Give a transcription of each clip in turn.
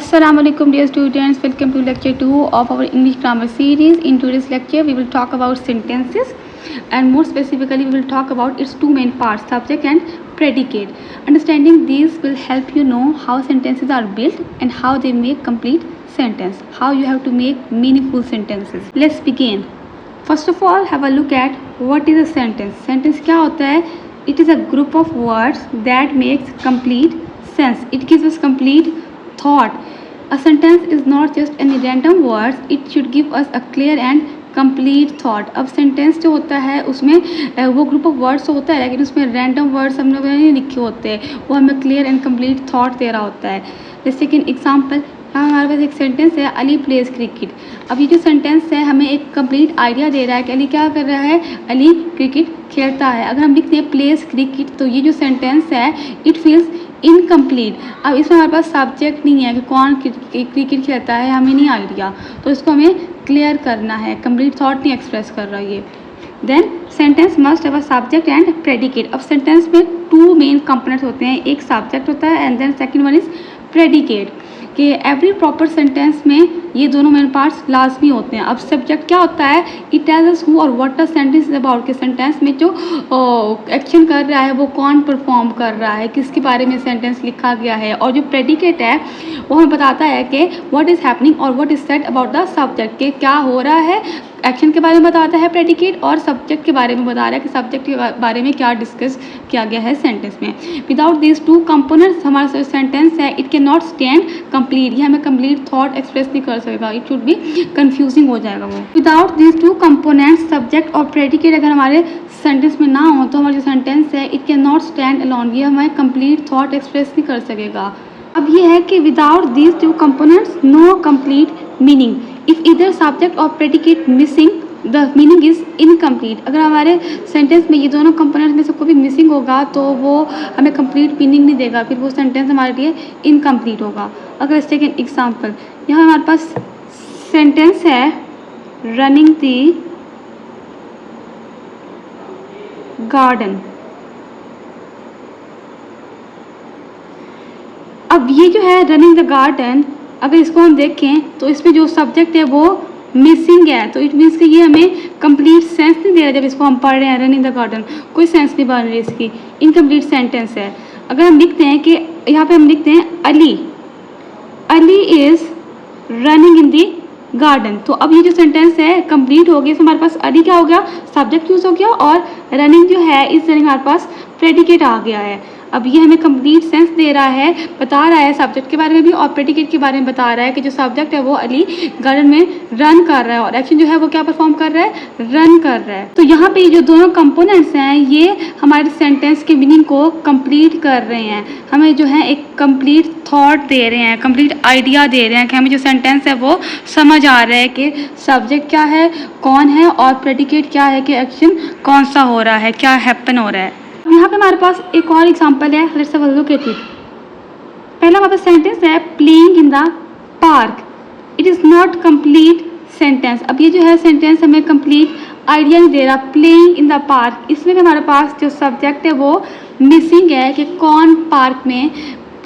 Assalamualaikum dear students, welcome to lecture 2 of our English grammar series. In today's lecture we will talk about sentences and more specifically we will talk about its two main parts, subject and predicate. Understanding these will help you know how sentences are built and how they make complete sentence, how you have to make meaningful sentences. Let's begin. First of all, have a look at what is a sentence. Sentence क्या होता है? It is a group of words that makes complete sense. It gives us complete thought. A sentence is not just any random words, it should give us a clear and complete thought. अब sentence जो होता है उसमें वो group of words होता है, लेकिन उसमें रैंडम वर्ड्स हमने नहीं लिखे होते हैं, वो हमें clear and complete thought they रहा होता है. जैसे कि एग्जांपल, हमारे पास एक सेंटेंस है, अली प्लेज क्रिकेट. अब ये जो सेंटेंस है हमें एक कंप्लीट आइडिया दे रहा है कि अली क्या कर रहा है, अली क्रिकेट खेलता है. अगर हम लिखते हैं प्लेज क्रिकेट तो ये जो सेंटेंस है इट फील्स इनकम्प्लीट. अब इसमें हमारे पास सब्जेक्ट नहीं है कि कौन क्रिकेट खेलता है, हमें नहीं आइडिया, तो इसको हमें क्लियर करना है, कंप्लीट थॉट नहीं एक्सप्रेस कर रहा है ये. Then sentence must have a subject and predicate. अब सेंटेंस में टू मेन कंपोनेंट्स होते हैं, एक सब्जेक्ट होता है and then second one is predicate. कि एवरी प्रॉपर सेंटेंस में ये दोनों मेन पार्ट्स लाजमी होते हैं. अब सब्जेक्ट क्या होता है, इट टेल्स अस हु और what the sentence is about. के सेंटेंस में जो एक्शन कर रहा है वो कौन परफॉर्म कर रहा है, किसके बारे में सेंटेंस लिखा गया है. और जो प्रेडिकेट है वो हमें बताता है कि व्हाट इज़ हैपनिंग और what is said about the subject, के क्या हो रहा है. एक्शन के बारे में बताता है प्रेडिकेट और सब्जेक्ट के बारे में बता रहा है कि सब्जेक्ट के बारे में क्या डिस्कस किया गया है सेंटेंस में. विदाउट दिस टू कंपोनेंट्स हमारा जो सेंटेंस है it can not stand complete. ये हमें कंप्लीट थॉट एक्सप्रेस नहीं कर सकेगा, इट शुड बी कंफ्यूजिंग हो जाएगा वो. Without this two components subject और प्रेडिकेट अगर हमारे सेंटेंस में ना हो तो हमारा जो सेंटेंस है it can not stand alone, ये हमें कंप्लीट थॉट एक्सप्रेस नहीं कर सकेगा. अब ये है कि without this two components no complete meaning. If इधर सब्जेक्ट और predicate missing the meaning is incomplete. अगर हमारे सेंटेंस में ये दोनों कंपोनेंट्स में से कोई भी मिसिंग होगा तो वो हमें कंप्लीट मीनिंग नहीं देगा, फिर वो सेंटेंस हमारे लिए इनकम्प्लीट होगा. अगर सेकेंड एग्जांपल, यहाँ हमारे पास सेंटेंस है रनिंग द गार्डन. अब ये जो है रनिंग द गार्डन, अगर इसको हम देखें तो इसमें जो सब्जेक्ट है वो मिसिंग है, तो इट मीन्स कि ये हमें कंप्लीट सेंस नहीं दे रहा. जब इसको हम पढ़ रहे हैं रनिंग द गार्डन, कोई सेंस नहीं बन रही इसकी, इनकम्प्लीट सेंटेंस है. अगर हम लिखते हैं कि यहाँ पे हम लिखते हैं Ali is running in the garden, तो अब ये जो सेंटेंस है कंप्लीट हो गई. तो हमारे पास अली क्या हो गया, सब्जेक्ट यूज हो गया और रनिंग जो है इस रनिंग हमारे पास प्रेडिकेट आ गया है. अब ये हमें कंप्लीट सेंस दे रहा है, बता रहा है सब्जेक्ट के बारे में भी और प्रेडिकेट के बारे में बता रहा है कि जो सब्जेक्ट है वो अली गार्डन में रन कर रहा है और एक्शन जो है वो क्या परफॉर्म कर रहा है, रन कर रहा है. तो यहाँ पे जो दोनों कंपोनेंट्स हैं ये हमारे सेंटेंस के मीनिंग को कंप्लीट कर रहे हैं, हमें जो है एक कंप्लीट थॉट दे रहे हैं, कंप्लीट आइडिया दे रहे हैं कि हमें जो सेंटेंस है वो समझ आ रहा है कि सब्जेक्ट क्या है, कौन है और प्रेडिकेट क्या है, कि एक्शन कौन सा हो रहा है, क्या हैपन हो रहा है. यहाँ पे हमारे पास एक और एग्जांपल है, let's have a look at it. पहला हमारे पास सेंटेंस है playing in the park. It is not complete sentence. अब ये जो है सेंटेंस हमें कंप्लीट आइडिया नहीं दे रहा. प्लेइंग इन द पार्क, इसमें हमारे पास जो सब्जेक्ट है वो मिसिंग है कि कौन पार्क में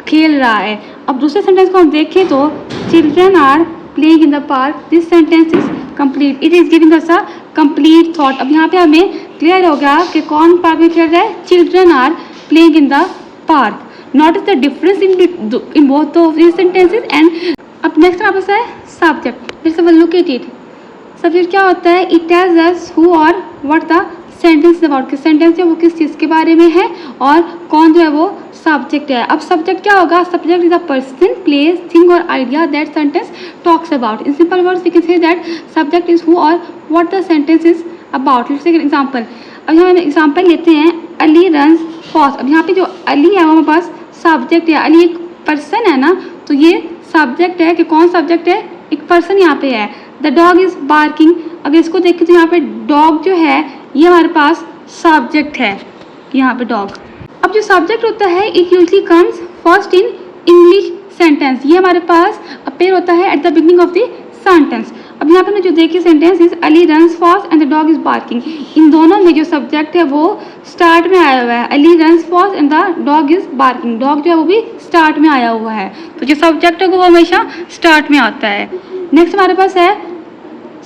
खेल रहा है. अब दूसरे सेंटेंस को हम देखें तो children are playing in the park, this sentence is complete. It is giving us a complete thought. अब यहाँ पे हमें क्लियर हो गया कि कौन पार्क में खेल रहा है, children are playing in the park. Not is the difference in both of this sentences. And अब नेक्स्ट हमारे पास है subject. Let's have a look at it. Subject क्या होता है, इट टेल्स अस हु और व्हाट द सेंटेंस अबाउट. के sentence है वो किस चीज़ के बारे में है और कौन जो है वो सब्जेक्ट है. अब सब्जेक्ट क्या होगा, subject is a person, place, thing और idea that sentence talks about. In simple words we can say that subject is who और what the sentence is about. Let's take an example. अब यहाँ हम example लेते हैं Ali runs fast. अब यहाँ पे जो अली है वो हमारे पास सब्जेक्ट है. अली एक पर्सन है ना, तो ये सब्जेक्ट है कि कौन सब्जेक्ट है, एक पर्सन यहाँ पे है. The dog is barking. अगर इसको देखें तो यहाँ पे डॉग जो है ये हमारे पास सब्जेक्ट है, यहाँ पे डॉग. अब जो सब्जेक्ट होता है it usually comes first in English sentence. ये हमारे पास अपेयर होता है at the beginning of the sentence. अब यहाँ पे हमने जो देखी sentence is Ali runs fast and the dog is barking, इन दोनों में जो सब्जेक्ट है वो स्टार्ट में आया हुआ है, Ali runs fast and the dog is barking, dog जो है वो भी स्टार्ट में आया हुआ है, तो जो सब्जेक्ट है वो हमेशा स्टार्ट में आता है। नेक्स्ट हमारे पास है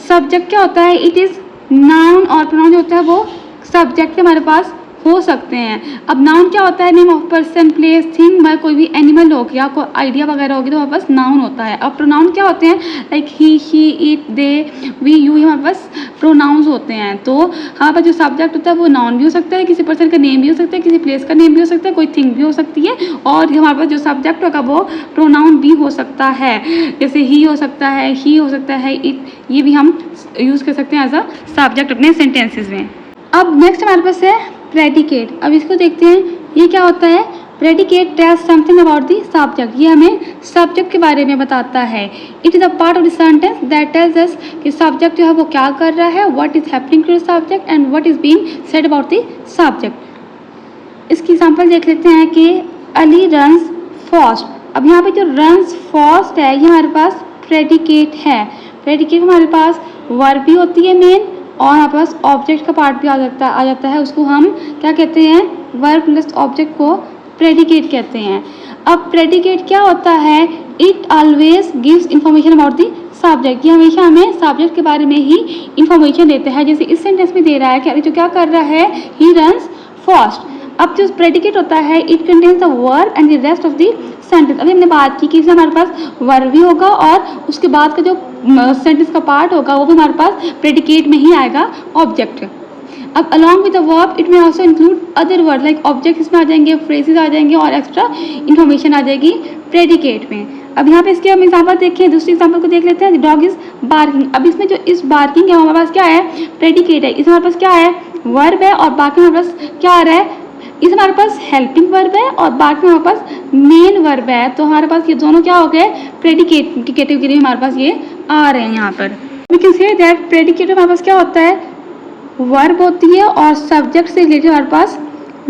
सब्जेक्ट क्या होता है, इट इज नाउन और प्रोनाउन जो होता है वो सब्जेक्ट के हमारे पास हो सकते हैं। अब नाउन क्या होता है, name of person, place, thing, मैं कोई भी एनिमल हो गया, कोई आइडिया वगैरह होगी तो हमारे पास नाउन होता है। अब प्रोनाउन क्या होते हैं, like he, she, it, they, we, you, हमारे पास प्रोनाउंस होते हैं। तो हमारे पास जो सब्जेक्ट होता है वो नाउन भी हो सकता है, किसी पर्सन का नेम भी हो सकता है, किसी प्लेस का नेम भी हो सकता है, कोई थिंग भी हो सकती है, और हमारे पास जो सब्जेक्ट होगा वो प्रोनाउन भी हो सकता है, जैसे ही हो सकता है, ही हो सकता है, इट, ये भी हम यूज़ कर सकते हैं एज अ सब्जेक्ट अपने सेंटेंसेस में। अब नेक्स्ट हमारे पास है प्रेडिकेट। अब इसको देखते हैं, ये क्या होता है, predicate tells something about the subject, ये हमें सब्जेक्ट के बारे में बताता है। It is a part of the sentence that tells us कि सब्जेक्ट जो है वो क्या कर रहा है, what is happening to the subject and what is being said about the subject. इसकी एग्जांपल देख लेते हैं कि अली रन्स फास्ट। अब यहाँ पे जो रन्स फास्ट है ये हमारे पास प्रेडिकेट है। प्रेडिकेट हमारे पास वर्ब भी होती है मेन, और हमारे पास ऑब्जेक्ट का पार्ट भी आ जाता है, उसको हम क्या कहते हैं, वर्ब प्लस ऑब्जेक्ट को प्रेडिकेट कहते हैं। अब प्रेडिकेट क्या होता है, it always gives information about the subject, ये हमेशा हमें सब्जेक्ट के बारे में ही इंफॉर्मेशन देता है। जैसे इस सेंटेंस में दे रहा है कि जो क्या कर रहा है, ही रन्स फास्ट। अब जो प्रेडिकेट होता है it contains the verb and the rest of the sentence. अभी हमने बात की कि इसमें हमारे पास वर्ब भी होगा और उसके बाद का जो सेंटेंस का पार्ट होगा वो भी हमारे पास प्रेडिकेट में ही आएगा, ऑब्जेक्ट। अब along with the verb it में also include other word like object इसमें आ जाएंगे, फ्रेजेस आ जाएंगे और एक्स्ट्रा इन्फॉर्मेशन आ जाएगी प्रेडिकेट में। अब यहाँ पे इसके हम एग्जाम्पल देखें, दूसरी एग्जाम्पल को देख लेते हैं, डॉग इज बार्किंग। अब इसमें जो इस बार्किंग है हमारे पास क्या है, प्रेडिकेट है, इसमें हमारे पास क्या है, वर्ब है, और बाकी हमारे पास क्या आ रहा है, इस हमारे पास हेल्पिंग वर्ब है और बाकी हमारे पास मेन वर्ब है। तो हमारे पास ये दोनों क्या हो गए, प्रेडिकेट की कैटेगरी में हमारे पास ये आ रहे हैं। यहाँ पर we can say that predicate में हमारे पास क्या होता है, वर्ब होती है और सब्जेक्ट से रिलेटेड हमारे पास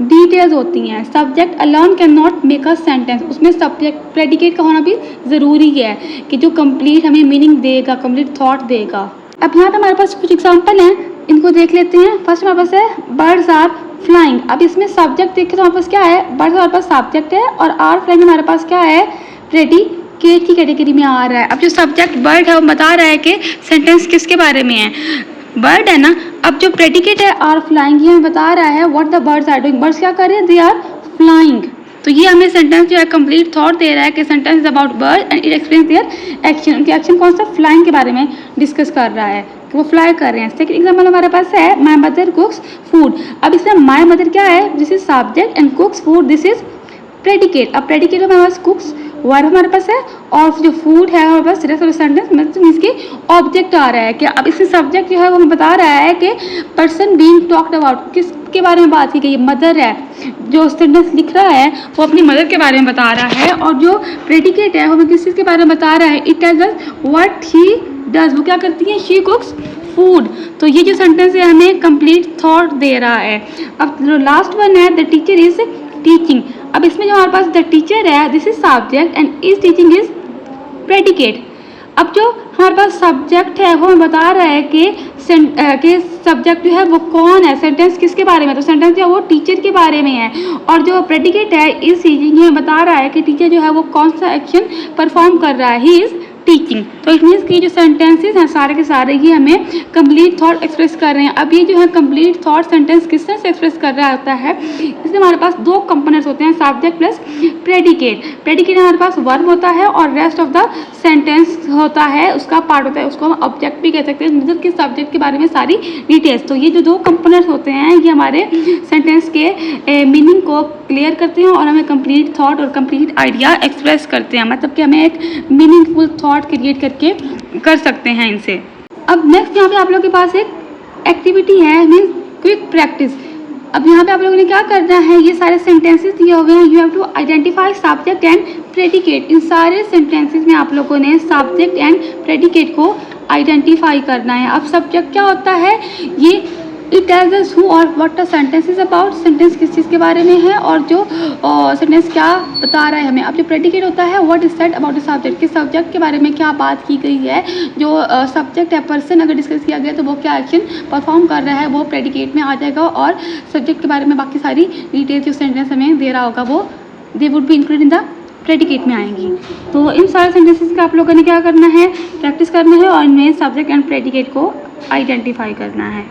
डिटेल्स होती हैं। Subject alone can not make a sentence, उसमें सब्जेक्ट प्रेडिकेट का होना भी ज़रूरी है कि जो कंप्लीट हमें मीनिंग देगा, कंप्लीट थॉट देगा। अब यहाँ पे हमारे पास कुछ एग्जाम्पल हैं, इनको देख लेते हैं। फर्स्ट हमारे पास है बर्ड्स आर फ्लाइंग। अब इसमें सब्जेक्ट देखें तो हमारे पास क्या है, बर्ड्स हमारे पास सब्जेक्ट है और आर फ्लाइंग हमारे पास क्या है, प्रेडिकेट की कैटेगरी में आ रहा है। अब जो सब्जेक्ट बर्ड है वो बता रहा है कि सेंटेंस किसके बारे में है, बर्ड है ना। अब जो प्रेडिकेट है आर फ्लाइंग, ये हमें बता रहा है what the birds are doing, birds क्या कर रहे हैं, दे आर फ्लाइंग। तो ये हमें सेंटेंस जो है कंप्लीट थॉट दे रहा है कि sentence is about bird and it explains their action. उनके एक्शन कौन सा, फ्लाइंग के बारे में डिस्कस कर रहा है कि वो फ्लाई कर रहे हैं। सेकंड एग्जांपल हमारे पास है माय मदर कुक्स फूड। अब इसमें माय मदर क्या है, this is subject and कुक्स food this is predicate. अब प्रेडिकेट हमारे पास कुक्स वर्ब हमारे पास है और जो फूड है हमारे पास रेस्ट ऑफ द सेंटेंस मतलब इसके ऑब्जेक्ट आ रहा है कि अब इसमें सब्जेक्ट जो है वो हमें बता रहा है कि पर्सन बीइंग टॉक्ड अबाउट, किसके बारे में बात की गई, मदर है। जो सेंटेंस लिख रहा है वो अपनी मदर के बारे में बता रहा है और जो प्रेडिकेट है वो हमें किस चीज़ के बारे में बता रहा है, it tells us what he does, वो क्या करती है, शी कुक्स फूड। तो ये जो सेंटेंस है हमें कंप्लीट थॉट दे रहा है। अब जो लास्ट वन है द टीचर इज टीचिंग। अब इसमें जो हमारे पास द टीचर है this is subject and is teaching is predicate. अब जो हमारे पास सब्जेक्ट है वो हमें बता रहा है कि सब्जेक्ट जो है वो कौन है, सेंटेंस किसके बारे में, तो सेंटेंस जो है वो टीचर के बारे में है। और जो प्रेडिकेट है इज टीचिंग, ये बता रहा है कि टीचर जो है वो कौन सा एक्शन परफॉर्म कर रहा है, ही इज टीचिंग। तो इट मीन्स कि जो सेंटेंसेस हैं सारे के सारे ये हमें कंप्लीट थॉट एक्सप्रेस कर रहे हैं। अब ये जो है कंप्लीट थॉट सेंटेंस किस तरह से एक्सप्रेस कर रहा होता है, इसमें हमारे पास दो कंपोनेंट्स होते हैं, सब्जेक्ट प्लस प्रेडिकेट। प्रेडिकेट हमारे पास वर्ब होता है और रेस्ट ऑफ द सेंटेंस होता है, उसका पार्ट होता है, उसको हम ऑब्जेक्ट भी कह सकते हैं, मतलब कि सब्जेक्ट के बारे में सारी डिटेल्स। तो ये जो दो कंपोनेंट्स होते हैं ये हमारे सेंटेंस के मीनिंग को क्लियर करते हैं और हमें कंप्लीट थॉट और कंप्लीट आइडिया एक्सप्रेस करते हैं, मतलब कि हमें एक मीनिंगफुल थॉट क्रिएट करके कर सकते हैं इनसे। अब नेक्स्ट यहाँ पे आप लोगों के पास एक एक्टिविटी है मीन्स क्विक प्रैक्टिस। अब यहाँ पे आप लोगों ने क्या करना है, ये सारे सेंटेंसेस दिए हुए हैं, you have to identify subject and predicate. इन सारे सेंटेंसेस में आप लोगों ने सब्जेक्ट एंड प्रेडिकेट को आइडेंटिफाई करना है। अब सब्जेक्ट क्या होता है, ये इट टेल्स अस हु और what the sentence is about, sentence किस चीज़ के बारे में है और जो सेंटेंस क्या बता रहा है हमें। अब जो प्रेडिकेट होता है what is said about the subject, किस सब्जेक्ट के बारे में क्या बात की गई है, जो सब्जेक्ट है पर्सन अगर डिस्कस किया गया तो वो क्या एक्शन परफॉर्म कर रहा है वो प्रेडिकेट में आ जाएगा, और सब्जेक्ट के बारे में बाकी सारी डिटेल्स जो सेंटेंस हमें दे रहा होगा वो they would be include in the predicate में आएंगी। तो इन सारे सेंटेंसेस का आप लोगों ने क्या करना है, प्रैक्टिस करना है और इनमें सब्जेक्ट एंड प्रेडिकेट को आइडेंटिफाई करना है।